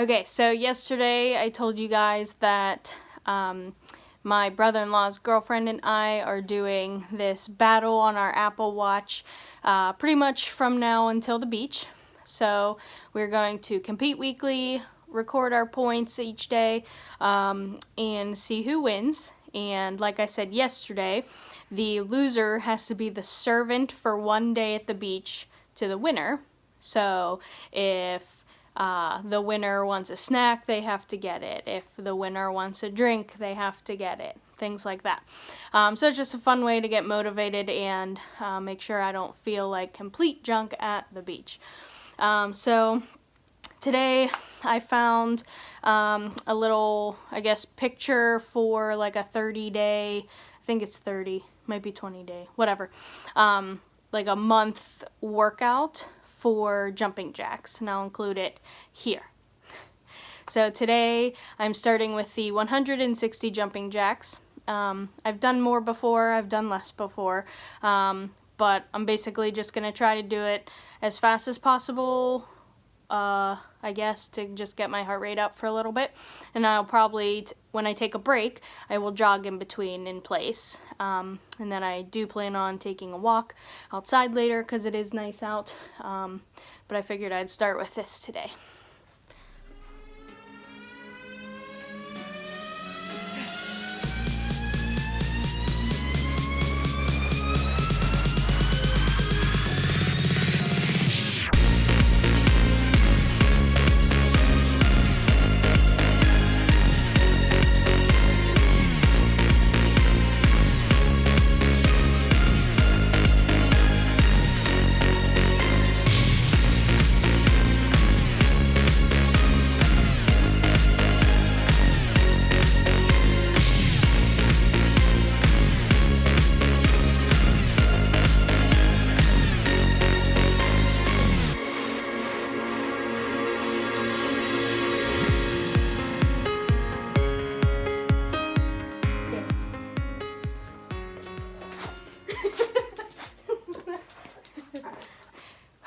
Okay, so yesterday I told you guys that my brother-in-law's girlfriend and I are doing this battle on our Apple Watch pretty much from now until the beach. So we're going to compete weekly, record our points each day, and see who wins. And like I said yesterday, the loser has to be the servant for one day at the beach to the winner. So if the winner wants a snack, they have to get it. If the winner wants a drink, they have to get it. Things like that. So it's just a fun way to get motivated and make sure I don't feel like complete junk at the beach. So today I found a little, I guess, picture for like a 30-day, I think it's 30, might be 20 day, whatever, like a month workout for jumping jacks, and I'll include it here. So today I'm starting with the 160 jumping jacks. I've done more before, I've done less before, but I'm basically just going to try to do it as fast as possible, I guess, to just get my heart rate up for a little bit. And I'll probably, when I take a break, I will jog in between in place. And then I do plan on taking a walk outside later because it is nice out. But I figured I'd start with this today.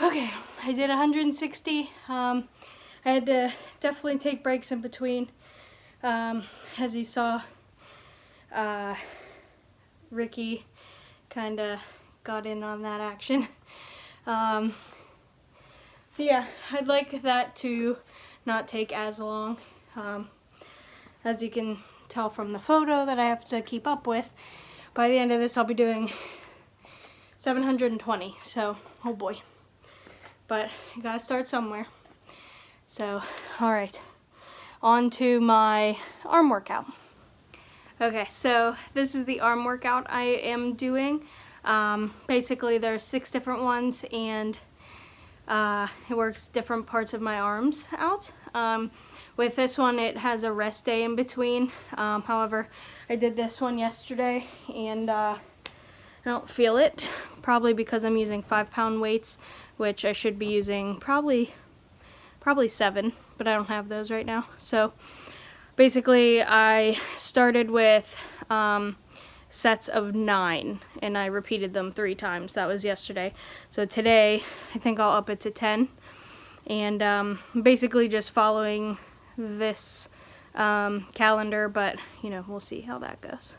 Okay, I did 160. I had to definitely take breaks in between. As you saw, Ricky kind of got in on that action. So yeah, I'd like that to not take as long. As you can tell from the photo that I have to keep up with, by the end of this I'll be doing 720, so oh boy. But you gotta start somewhere. So, alright, on to my arm workout. Okay, so this is the arm workout I am doing. Basically there's 6 different ones, and it works different parts of my arms out. With this one it has a rest day in between. However, I did this one yesterday and I don't feel it, probably because I'm using 5-pound weights, which I should be using probably 7, but I don't have those right now. So basically I started with sets of 9 and I repeated them 3 times. That was yesterday. So today I think I'll up it to 10, and basically just following this calendar, but you know, we'll see how that goes.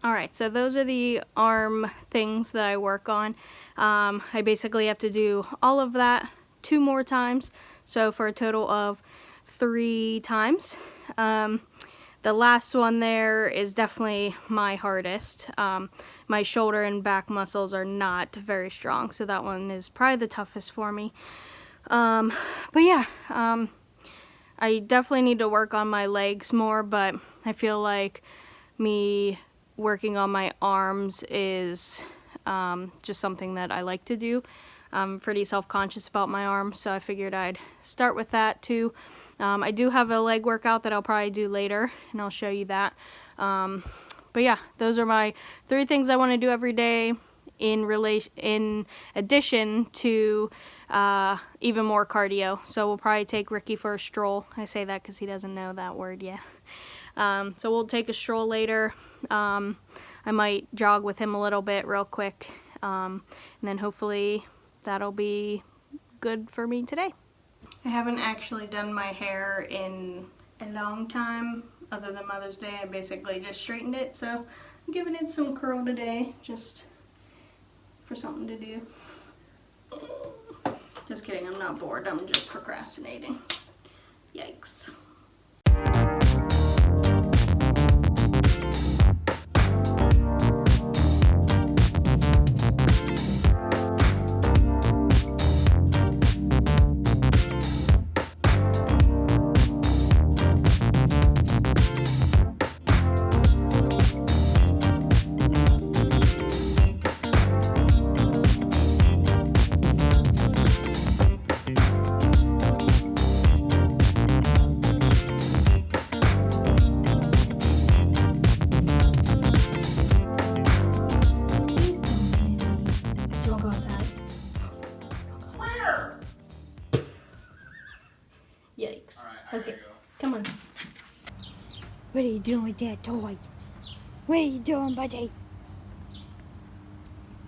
Alright, so those are the arm things that I work on. I basically have to do all of that 2 more times, so for a total of 3 times. The last one there is definitely my hardest. My shoulder and back muscles are not very strong, so that one is probably the toughest for me. But yeah, I definitely need to work on my legs more, but I feel like me working on my arms is just something that I like to do. I'm pretty self-conscious about my arms, so I figured I'd start with that too. I do have a leg workout that I'll probably do later, and I'll show you that. But yeah, those are my 3 things I want to do every day in addition to even more cardio. So we'll probably take Ricky for a stroll. I say that because he doesn't know that word yet. So we'll take a stroll later. I might jog with him a little bit real quick, and then hopefully that'll be good for me today. I haven't actually done my hair in a long time, other than Mother's Day. I basically just straightened it, so I'm giving it some curl today, just for something to do. Just kidding, I'm not bored, I'm just procrastinating. Yikes. Yikes. Okay, come on. What are you doing with that toy? What are you doing, buddy?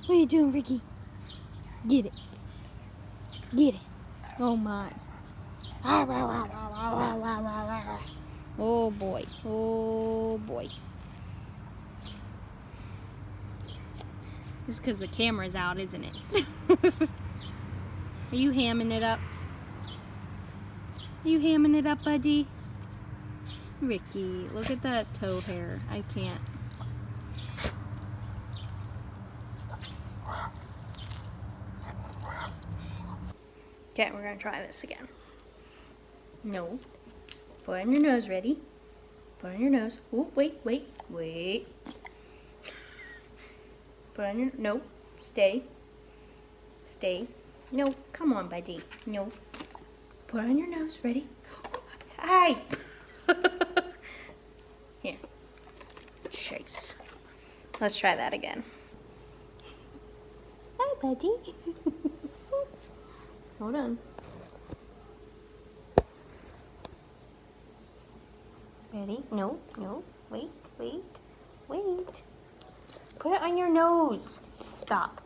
What are you doing, Ricky? Get it. Get it. Oh my. Oh boy. Oh boy. It's because the camera's out, isn't it? Are you hamming it up? Are you hamming it up, buddy? Ricky, look at that toe hair. I can't. Okay, we're gonna try this again. No. Put it on your nose, ready? Put it on your nose. Oh, wait. Put it on your, no. Stay. No, come on, buddy. No. Put it on your nose, ready? Hey! Here. Chase. Let's try that again. Hi, buddy. Hold on. Ready? No. Wait. Put it on your nose. Stop.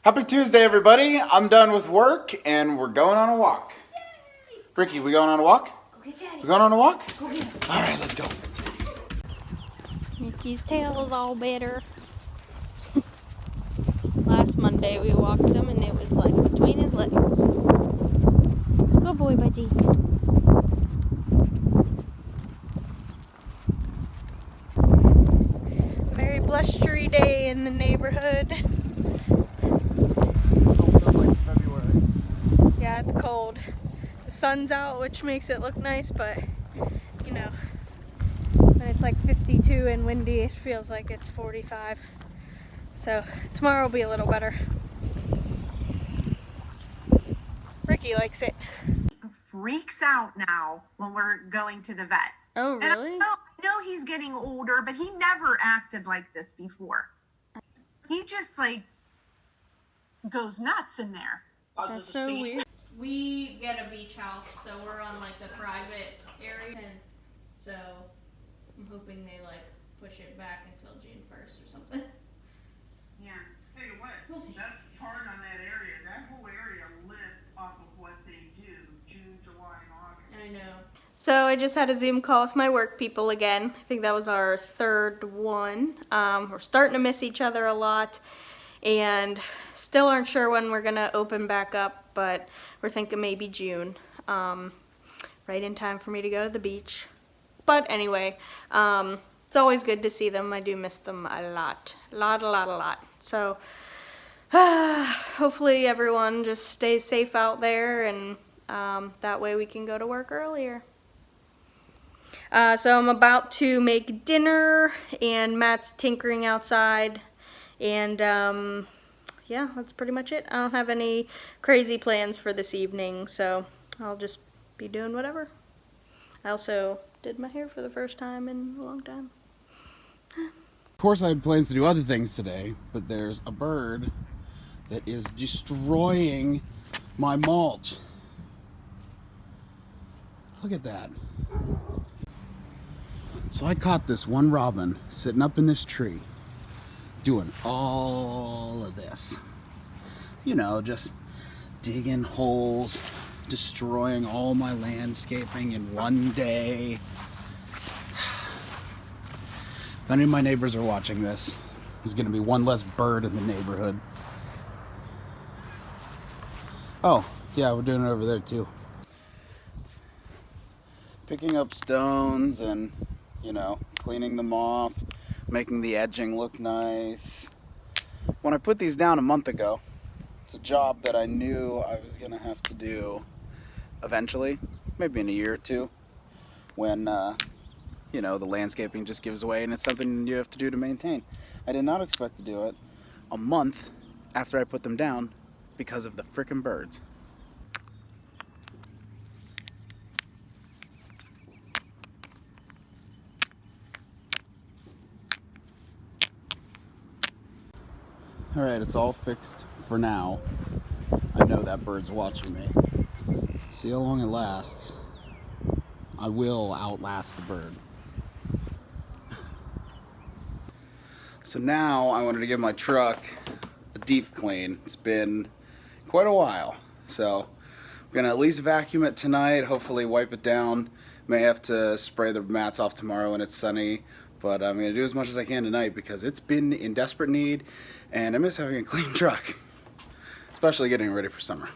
Happy Tuesday, everybody. I'm done with work and we're going on a walk. Yay! Ricky, we going on a walk? Go get Daddy. We going on a walk? Go get him. All right, let's go. Ricky's tail is all bitter. Last Monday we walked him and it was like between his legs. Good boy, buddy. Very blustery day in the neighborhood. Yeah, it's cold. The sun's out, which makes it look nice, but you know, when it's like 52 and windy, it feels like it's 45. So tomorrow will be a little better. Ricky likes it. Freaks out now when we're going to the vet. Oh, And really? I know he's getting older, but he never acted like this before. He just like goes nuts in there. That's so weird. We get a beach house, so we're on like the private area, and so I'm hoping they like push it back until June 1st or something. Yeah. Hey, what? We'll see. That part on that area, that whole area lives off of what they do June, July, and August. I know. So I just had a Zoom call with my work people again. I think that was our third one. We're starting to miss each other a lot and still aren't sure when we're gonna open back up, but we're thinking maybe June. Right in time for me to go to the beach. But anyway, it's always good to see them. I do miss them a lot. A lot. So hopefully everyone just stays safe out there, and that way we can go to work earlier. So I'm about to make dinner, and Matt's tinkering outside, and yeah, that's pretty much it. I don't have any crazy plans for this evening, so I'll just be doing whatever. I also did my hair for the first time in a long time. Of course, I had plans to do other things today, but there's a bird that is destroying my mulch. Look at that. So I caught this one robin sitting up in this tree doing all of this. You know, just digging holes, destroying all my landscaping in one day. If any of my neighbors are watching this, there's going to be one less bird in the neighborhood. Oh, yeah, we're doing it over there too. Picking up stones and, you know, cleaning them off, making the edging look nice. When I put these down a month ago, it's a job that I knew I was going to have to do eventually, maybe in a year or two, when, you know, the landscaping just gives away and it's something you have to do to maintain. I did not expect to do it a month after I put them down because of the frickin' birds. Alright, it's all fixed for now. I know that bird's watching me. See how long it lasts. I will outlast the bird. So now I wanted to give my truck a deep clean. It's been quite a while. So I'm gonna at least vacuum it tonight, hopefully wipe it down. May have to spray the mats off tomorrow when it's sunny. But I'm gonna do as much as I can tonight because it's been in desperate need and I miss having a clean truck. Especially getting ready for summer.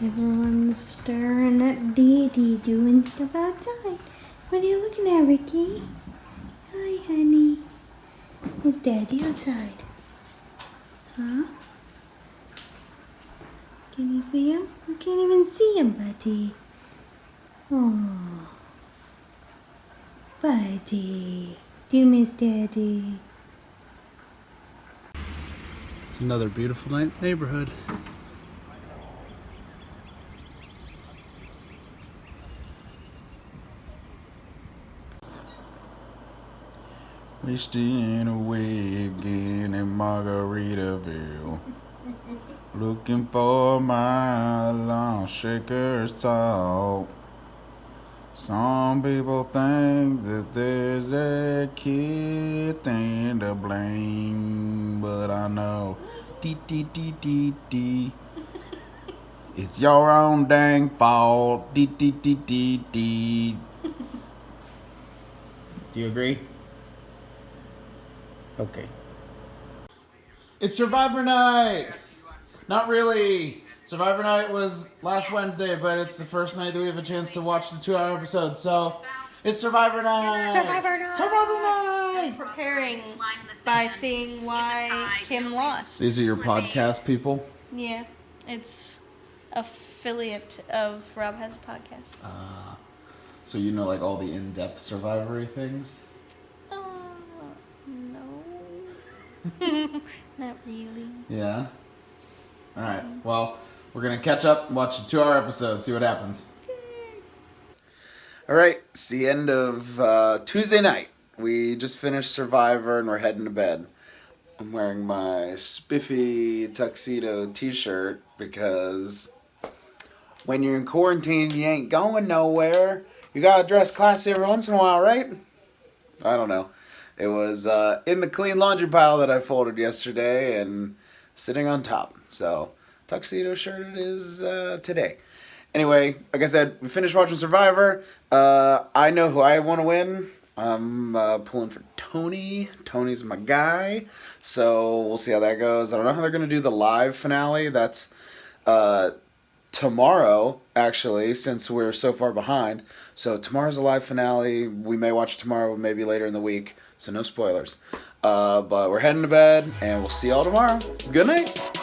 Everyone's staring at Daddy doing stuff outside. What are you looking at, Ricky? Hi, honey. Is Daddy outside? Huh? Can you see him? You can't even see him, buddy. Oh, buddy. Do you miss Daddy? It's another beautiful night in the neighborhood. We staying away again in Margaritaville, looking for my lawn shaker's talk. Some people think that there's a kid thing to blame, but I know, dee. It's your own dang fault, dee. Do you agree? Okay. It's Survivor Night! Not really. Survivor Night was last Wednesday, but it's the first night that we have a chance to watch the 2-hour episode, so it's Survivor Night! Survivor Night! Survivor Night! Preparing by seeing why Kim lost. These are your podcast people? Yeah, it's affiliate of Rob Has a Podcast. So you know like all the in-depth Survivor-y things? No. Not really. Yeah? Alright, well, we're gonna catch up and watch the 2-hour episode, see what happens. Alright, it's the end of Tuesday night. We just finished Survivor and we're heading to bed. I'm wearing my spiffy tuxedo t-shirt because when you're in quarantine, you ain't going nowhere. You gotta dress classy every once in a while, right? I don't know. It was in the clean laundry pile that I folded yesterday and sitting on top. So, tuxedo shirt it is today. Anyway, like I said, we finished watching Survivor. I know who I want to win. I'm pulling for Tony. Tony's my guy. So, we'll see how that goes. I don't know how they're going to do the live finale. That's tomorrow, actually, since we're so far behind. So tomorrow's a live finale. We may watch tomorrow, maybe later in the week. So no spoilers. But we're heading to bed, and we'll see y'all tomorrow. Good night.